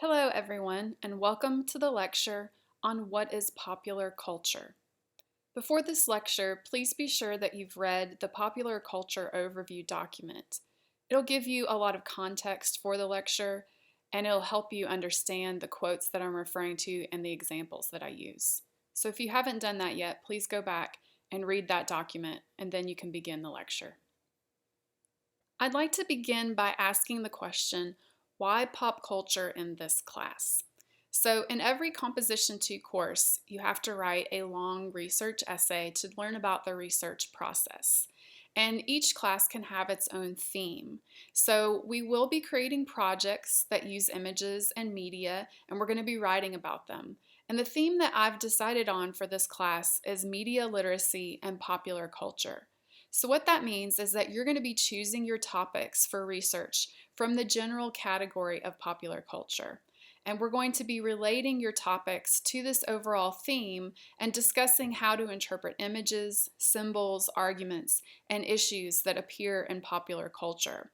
Hello everyone, and welcome to the lecture on what is popular culture. Before this lecture, please be sure that you've read the popular culture overview document. It'll give you a lot of context for the lecture, and it'll help you understand the quotes that I'm referring to and the examples that I use. So if you haven't done that yet, please go back and read that document, and then you can begin the lecture. I'd like to begin by asking the question, why pop culture in this class? So in every Composition 2 course, you have to write a long research essay to learn about the research process. And each class can have its own theme. So we will be creating projects that use images and media, and we're going to be writing about them. And the theme that I've decided on for this class is media literacy and popular culture. So what that means is that you're going to be choosing your topics for research from the general category of popular culture. And we're going to be relating your topics to this overall theme and discussing how to interpret images, symbols, arguments, and issues that appear in popular culture.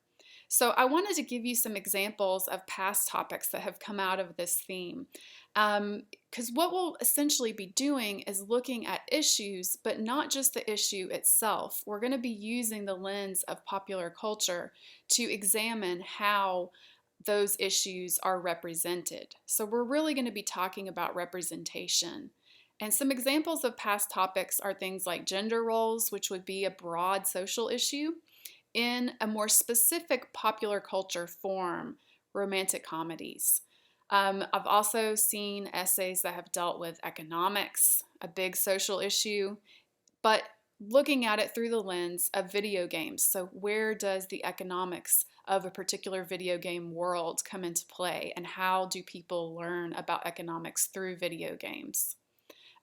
So I wanted to give you some examples of past topics that have come out of this theme. Because what we'll essentially be doing is looking at issues, but not just the issue itself. We're going to be using the lens of popular culture to examine how those issues are represented. So we're really going to be talking about representation. And some examples of past topics are things like gender roles, which would be a broad social issue, in a more specific popular culture form, romantic comedies. I've also seen essays that have dealt with economics, a big social issue, but looking at it through the lens of video games. So where does the economics of a particular video game world come into play, and how do people learn about economics through video games?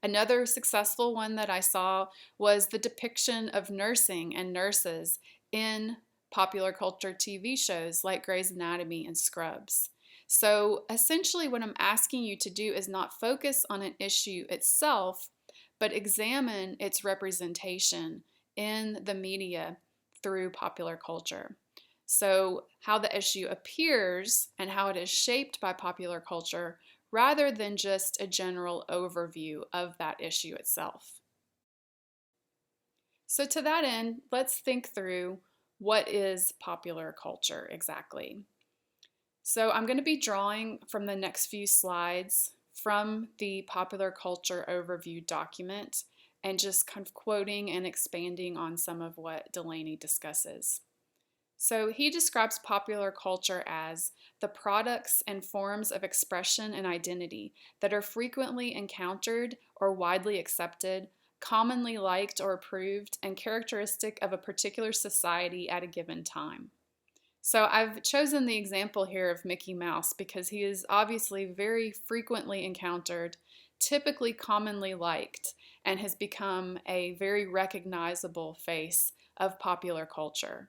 Another successful one that I saw was the depiction of nursing and nurses in popular culture TV shows like Grey's Anatomy and Scrubs. So essentially what I'm asking you to do is not focus on an issue itself, but examine its representation in the media through popular culture. So how the issue appears and how it is shaped by popular culture rather than just a general overview of that issue itself. So to that end, let's think through what is popular culture exactly. So I'm going to be drawing from the next few slides from the popular culture overview document and just kind of quoting and expanding on some of what Delaney discusses. So he describes popular culture as the products and forms of expression and identity that are frequently encountered or widely accepted, commonly liked or approved, and characteristic of a particular society at a given time. So I've chosen the example here of Mickey Mouse because he is obviously very frequently encountered, typically commonly liked, and has become a very recognizable face of popular culture.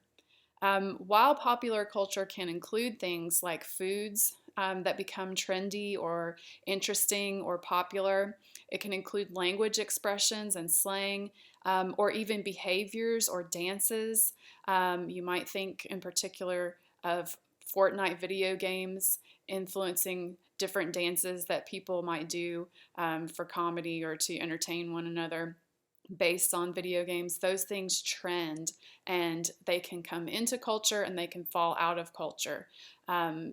While popular culture can include things like foods that become trendy or interesting or popular, it can include language expressions and slang, or even behaviors or dances. You might think in particular of Fortnite video games influencing different dances that people might do for comedy or to entertain one another based on video games. Those things trend and they can come into culture and they can fall out of culture.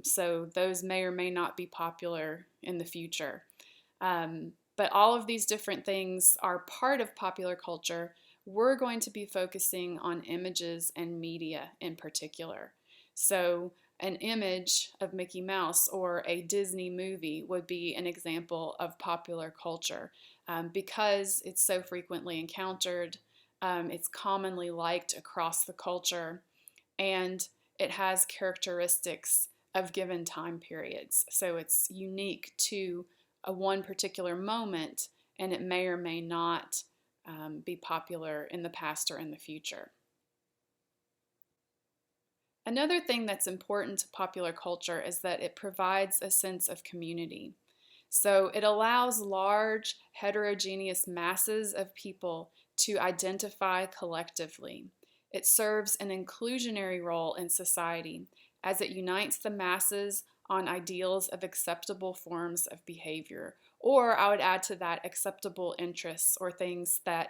So those may or may not be popular in the future. But all of these different things are part of popular culture. We're going to be focusing on images and media in particular. So an image of Mickey Mouse or a Disney movie would be an example of popular culture. Because it's so frequently encountered, it's commonly liked across the culture, and it has characteristics of given time periods. So it's unique to one particular moment, and it may or may not be popular in the past or in the future. Another thing that's important to popular culture is that it provides a sense of community. So it allows large, heterogeneous masses of people to identify collectively. It serves an inclusionary role in society as it unites the masses on ideals of acceptable forms of behavior. Or I would add to that acceptable interests or things that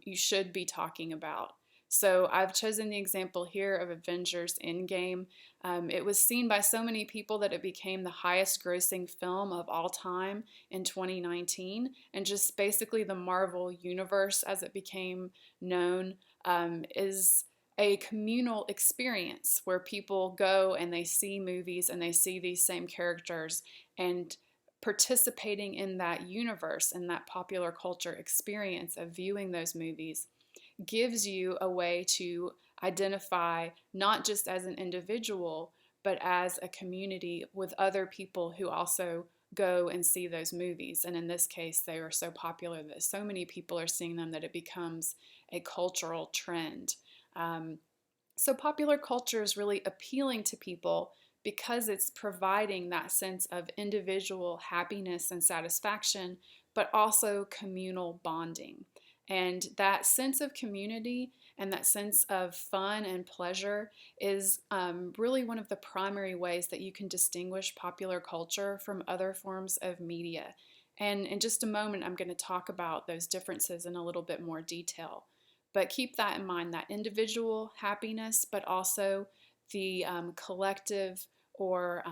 you should be talking about. So I've chosen the example here of Avengers Endgame. It was seen by so many people that it became the highest grossing film of all time in 2019. And just basically the Marvel universe, as it became known, is a communal experience where people go and they see movies and they see these same characters, and participating in that universe and that popular culture experience of viewing those movies gives you a way to identify not just as an individual, but as a community with other people who also go and see those movies. And in this case, they are so popular that so many people are seeing them that it becomes a cultural trend. So popular culture is really appealing to people because it's providing that sense of individual happiness and satisfaction, but also communal bonding. And that sense of community and that sense of fun and pleasure is really one of the primary ways that you can distinguish popular culture from other forms of media. And in just a moment, I'm going to talk about those differences in a little bit more detail. But keep that in mind, that individual happiness, but also the collective or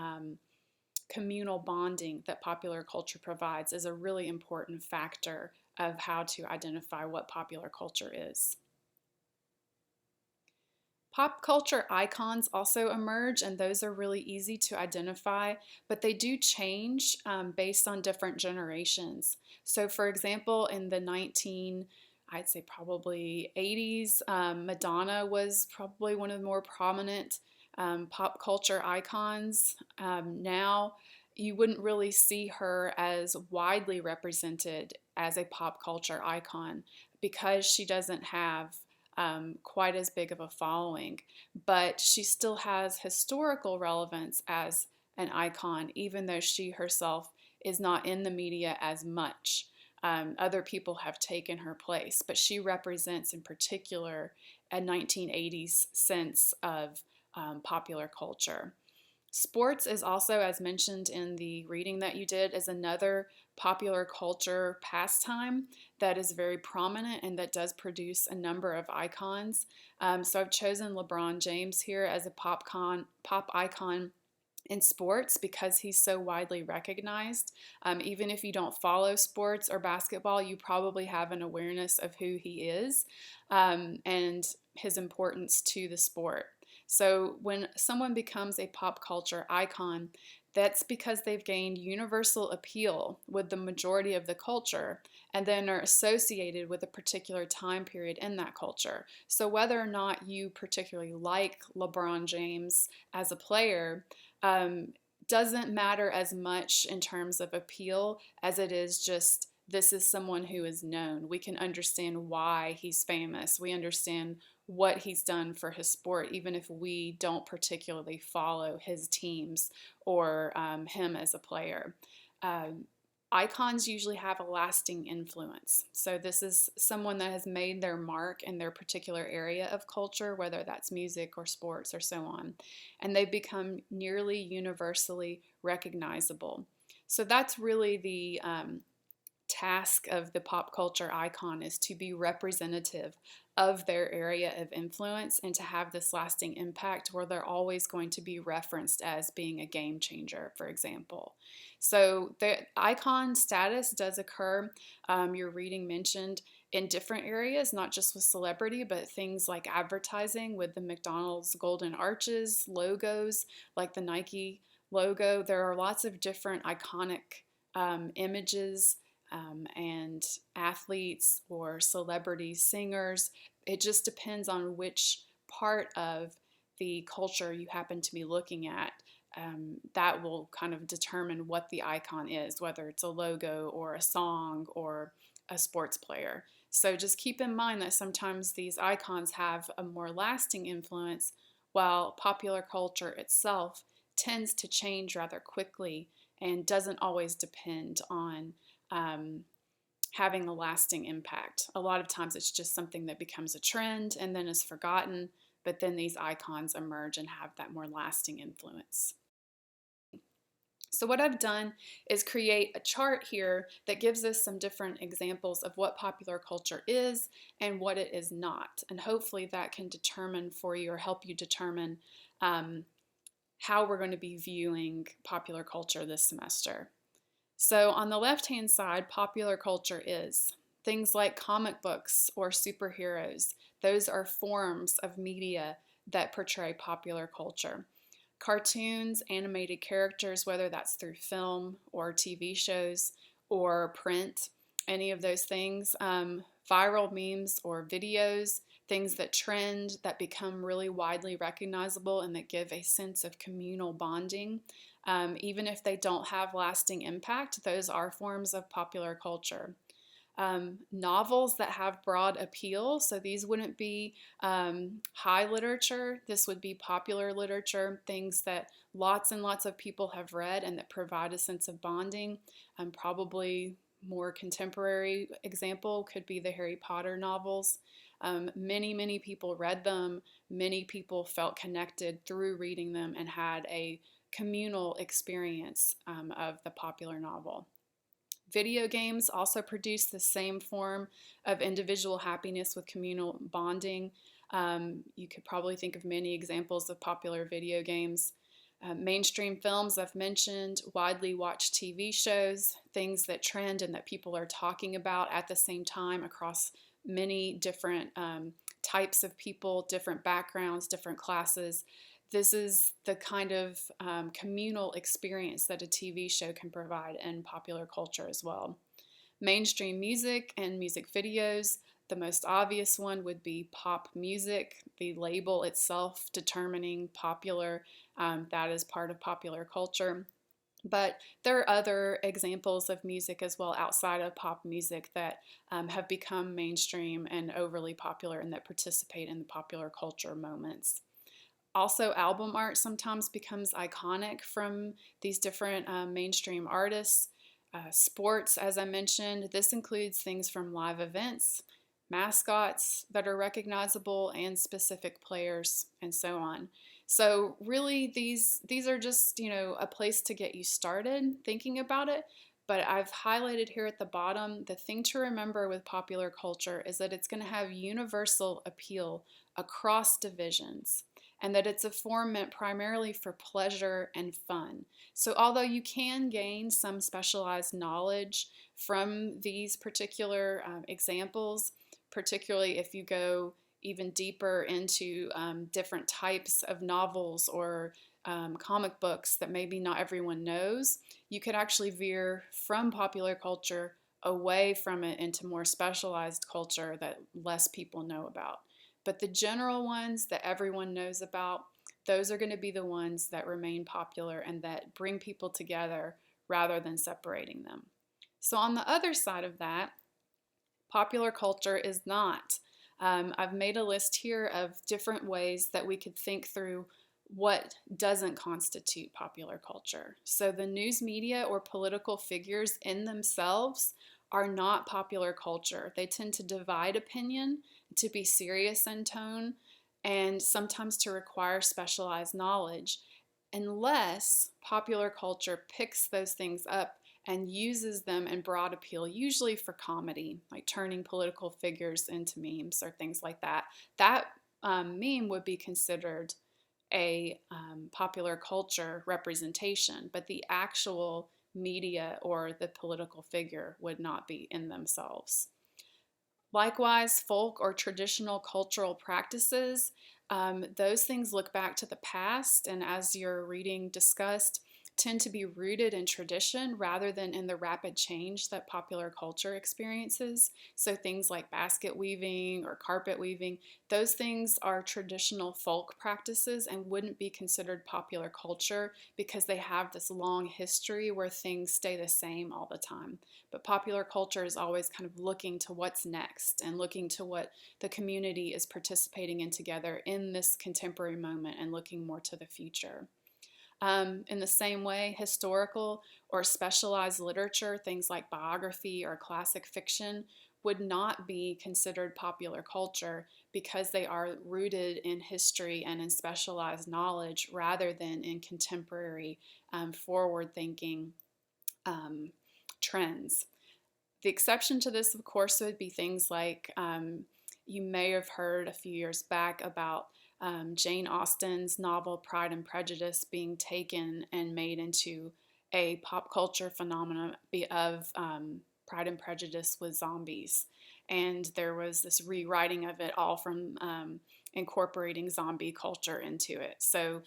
communal bonding that popular culture provides is a really important factor of how to identify what popular culture is. Pop culture icons also emerge, and those are really easy to identify, but they do change based on different generations. So, for example, in the I'd say probably 80s, Madonna was probably one of the more prominent pop culture icons. Now, you wouldn't really see her as widely represented as a pop culture icon because she doesn't have quite as big of a following, but she still has historical relevance as an icon, even though she herself is not in the media as much. Other people have taken her place, but she represents in particular a 1980s sense of popular culture. Sports is also, as mentioned in the reading that you did, is another popular culture pastime that is very prominent and that does produce a number of icons. So I've chosen LeBron James here as a pop icon in sports because he's so widely recognized. Even if you don't follow sports or basketball, you probably have an awareness of who he is and his importance to the sport. So when someone becomes a pop culture icon, that's because they've gained universal appeal with the majority of the culture and then are associated with a particular time period in that culture. So whether or not you particularly like LeBron James as a player doesn't matter as much in terms of appeal as it is just this is someone who is known. We can understand why he's famous. We understand what he's done for his sport, even if we don't particularly follow his teams or him as a player. Icons usually have a lasting influence. So this is someone that has made their mark in their particular area of culture, whether that's music or sports or so on. And they become nearly universally recognizable. So that's really the task of the pop culture icon, is to be representative of their area of influence and to have this lasting impact where they're always going to be referenced as being a game changer, for example. So the icon status does occur, your reading mentioned, in different areas, not just with celebrity, but things like advertising with the McDonald's golden arches, logos like the Nike logo. There are lots of different iconic images and athletes or celebrities, singers. It just depends on which part of the culture you happen to be looking at. That will kind of determine what the icon is, whether it's a logo or a song or a sports player. So just keep in mind that sometimes these icons have a more lasting influence, while popular culture itself tends to change rather quickly and doesn't always depend on having a lasting impact. A lot of times it's just something that becomes a trend and then is forgotten, but then these icons emerge and have that more lasting influence. So what I've done is create a chart here that gives us some different examples of what popular culture is and what it is not. And hopefully that can determine for you or help you determine how we're going to be viewing popular culture this semester. So on the left-hand side, popular culture is things like comic books or superheroes. Those are forms of media that portray popular culture. Cartoons, animated characters, whether that's through film or TV shows or print, any of those things. Viral memes or videos, things that trend, that become really widely recognizable and that give a sense of communal bonding. Even if they don't have lasting impact, those are forms of popular culture. Novels that have broad appeal, so these wouldn't be high literature, this would be popular literature, things that lots and lots of people have read and that provide a sense of bonding. Probably more contemporary example could be the Harry Potter novels. Many people read them, many people felt connected through reading them and had a communal experience of the popular novel. Video games also produce the same form of individual happiness with communal bonding. You could probably think of many examples of popular video games. Mainstream films, I've mentioned, widely watched TV shows, things that trend and that people are talking about at the same time across many different types of people, different backgrounds, different classes. This is the kind of communal experience that a TV show can provide in popular culture as well. Mainstream music and music videos, the most obvious one would be pop music, the label itself determining popular, that is part of popular culture. But there are other examples of music as well outside of pop music that have become mainstream and overly popular and that participate in the popular culture moments. Also, album art sometimes becomes iconic from these different mainstream artists. Sports, as I mentioned, this includes things from live events, mascots that are recognizable, and specific players, and so on. So really, these are just, a place to get you started thinking about it. But I've highlighted here at the bottom, the thing to remember with popular culture is that it's going to have universal appeal across divisions, and that it's a form meant primarily for pleasure and fun. So although you can gain some specialized knowledge from these particular examples, particularly if you go even deeper into different types of novels or comic books that maybe not everyone knows, you could actually veer from popular culture away from it into more specialized culture that less people know about. But the general ones that everyone knows about, those are going to be the ones that remain popular and that bring people together rather than separating them. So on the other side of that, popular culture is not. I've made a list here of different ways that we could think through what doesn't constitute popular culture. So the news media or political figures in themselves are not popular culture. They tend to divide opinion, to be serious in tone, and sometimes to require specialized knowledge, unless popular culture picks those things up and uses them in broad appeal, usually for comedy, like turning political figures into memes or things like that. That meme would be considered a popular culture representation, but the actual media or the political figure would not be in themselves. Likewise, folk or traditional cultural practices, those things look back to the past, and as your reading discussed, tend to be rooted in tradition rather than in the rapid change that popular culture experiences. So things like basket weaving or carpet weaving, those things are traditional folk practices and wouldn't be considered popular culture because they have this long history where things stay the same all the time. But popular culture is always kind of looking to what's next and looking to what the community is participating in together in this contemporary moment and looking more to the future. In the same way, historical or specialized literature, things like biography or classic fiction, would not be considered popular culture because they are rooted in history and in specialized knowledge rather than in contemporary forward-thinking trends. The exception to this, of course, would be things like you may have heard a few years back about Jane Austen's novel Pride and Prejudice being taken and made into a pop culture phenomenon of Pride and Prejudice with zombies. And there was this rewriting of it all from incorporating zombie culture into it. So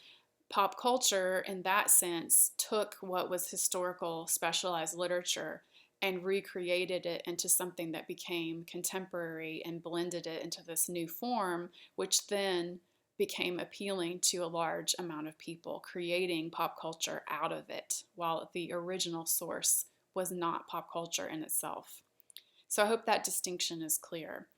pop culture, in that sense, took what was historical specialized literature and recreated it into something that became contemporary and blended it into this new form, which then became appealing to a large amount of people, creating pop culture out of it, while the original source was not pop culture in itself. So I hope that distinction is clear.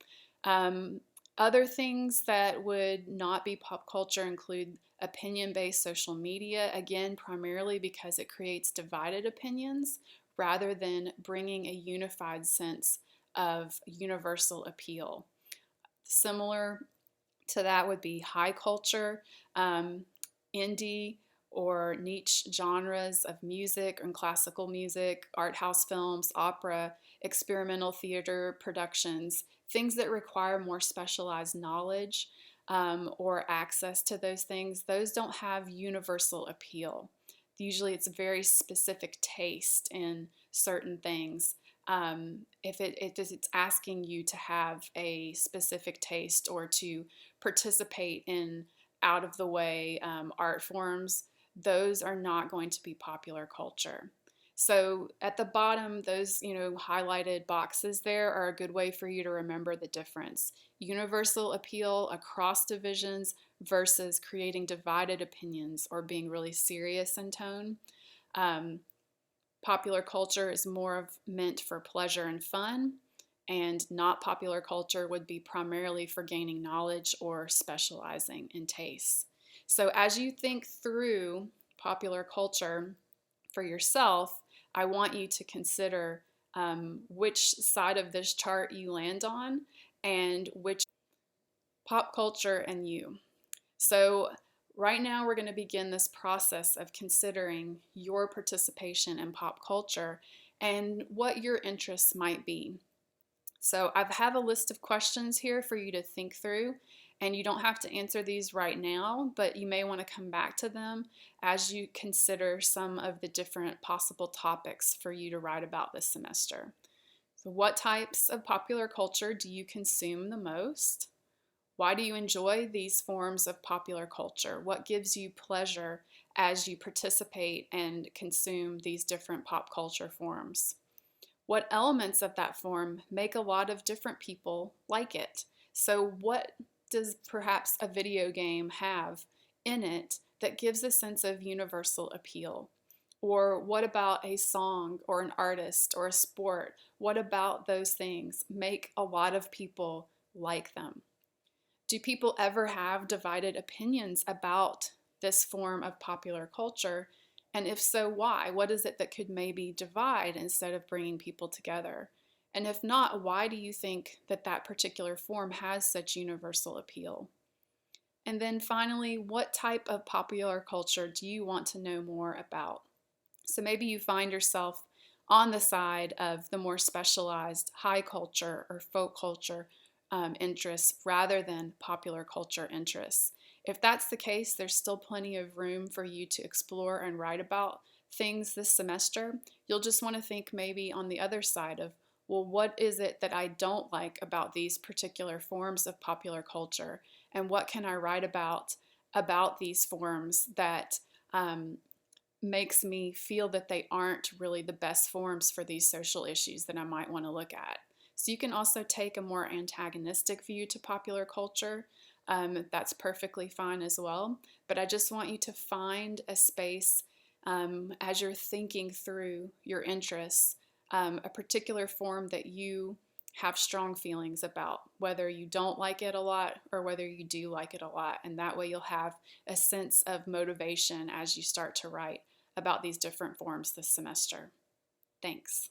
Other things that would not be pop culture include opinion-based social media, again, primarily because it creates divided opinions rather than bringing a unified sense of universal appeal. Similar to that would be high culture, indie or niche genres of music and classical music, art house films, opera, experimental theater productions, things that require more specialized knowledge or access to those things. Those don't have universal appeal. Usually it's a very specific taste in certain things. If it's asking you to have a specific taste or to participate in out of the way art forms, those are not going to be popular culture. So at the bottom, those highlighted boxes there are a good way for you to remember the difference. Universal appeal across divisions versus creating divided opinions or being really serious in tone. Popular culture is more meant for pleasure and fun, and not popular culture would be primarily for gaining knowledge or specializing in tastes. So as you think through popular culture for yourself, I want you to consider which side of this chart you land on and which pop culture and you. So right now we're going to begin this process of considering your participation in pop culture and what your interests might be. So I have a list of questions here for you to think through, and you don't have to answer these right now, but you may want to come back to them as you consider some of the different possible topics for you to write about this semester. So what types of popular culture do you consume the most? Why do you enjoy these forms of popular culture? What gives you pleasure as you participate and consume these different pop culture forms? What elements of that form make a lot of different people like it? So what does perhaps a video game have in it that gives a sense of universal appeal? Or what about a song or an artist or a sport? What about those things make a lot of people like them? Do people ever have divided opinions about this form of popular culture? And if so, why? What is it that could maybe divide instead of bringing people together? And if not, why do you think that that particular form has such universal appeal? And then finally, what type of popular culture do you want to know more about? So maybe you find yourself on the side of the more specialized high culture or folk culture interests rather than popular culture interests. If that's the case, there's still plenty of room for you to explore and write about things this semester. You'll just want to think maybe on the other side of, well, what is it that I don't like about these particular forms of popular culture? And what can I write about these forms that makes me feel that they aren't really the best forms for these social issues that I might want to look at? So you can also take a more antagonistic view to popular culture. That's perfectly fine as well. But I just want you to find a space as you're thinking through your interests, a particular form that you have strong feelings about, whether you don't like it a lot or whether you do like it a lot. And that way you'll have a sense of motivation as you start to write about these different forms this semester. Thanks.